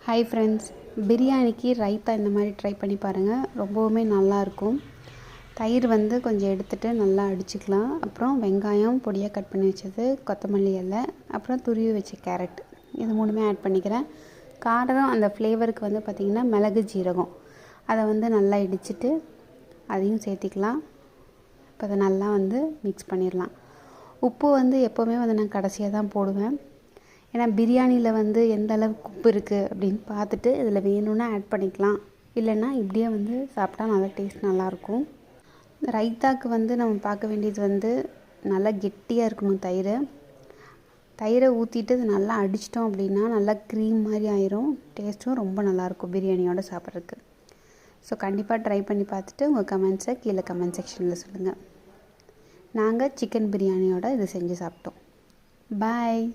Hi friends, பிரியாணிக்கு ரைத்தா இந்த மாதிரி ட்ரை பண்ணி பாருங்கள். ரொம்பவுமே நல்லாயிருக்கும். தயிர் கொஞ்சம் எடுத்துகிட்டு நல்லா அடிச்சுக்கலாம். அப்புறம் வெங்காயம் பொடியாக கட் பண்ணி வச்சது, கொத்தமல்லி இலை, அப்புறம் துருவி வச்ச கேரட், இது மூணுமே ஆட் பண்ணிக்கிறேன். காரம் அந்த ஃப்ளேவருக்கு பார்த்திங்கன்னா மிளகு ஜீரகம் அதை நல்லா இடிச்சிட்டு அதையும் சேர்த்திக்கலாம். இப்போ அதை நல்லா மிக்ஸ் பண்ணிடலாம். உப்பு எப்போவுமே நான் கடைசியாக தான் போடுவேன். ஏன்னா பிரியாணியில் எந்த அளவுக்கு உப்பு இருக்குது அப்படின்னு பார்த்துட்டு இதில் வேணும்னா ஆட் பண்ணிக்கலாம். இல்லைன்னா இப்படியே சாப்பிட்டா நல்லா டேஸ்ட் நல்லாயிருக்கும். ரைத்தாக்கு நம்ம பார்க்க வேண்டியது நல்லா கெட்டியாக இருக்கணும். தயிரை ஊற்றிட்டு இது நல்லா அடிச்சிட்டோம் அப்படின்னா நல்லா க்ரீம் மாதிரி ஆயிரும். டேஸ்ட்டும் ரொம்ப நல்லாயிருக்கும் பிரியாணியோடு சாப்பிட்றதுக்கு. ஸோ கண்டிப்பாக ட்ரை பண்ணி பார்த்துட்டு உங்கள் கமெண்ட்ஸை கீழே கமெண்ட் செக்ஷனில் சொல்லுங்கள். நாங்கள் சிக்கன் பிரியாணியோட இது செஞ்சு சாப்பிட்டோம். பாய்.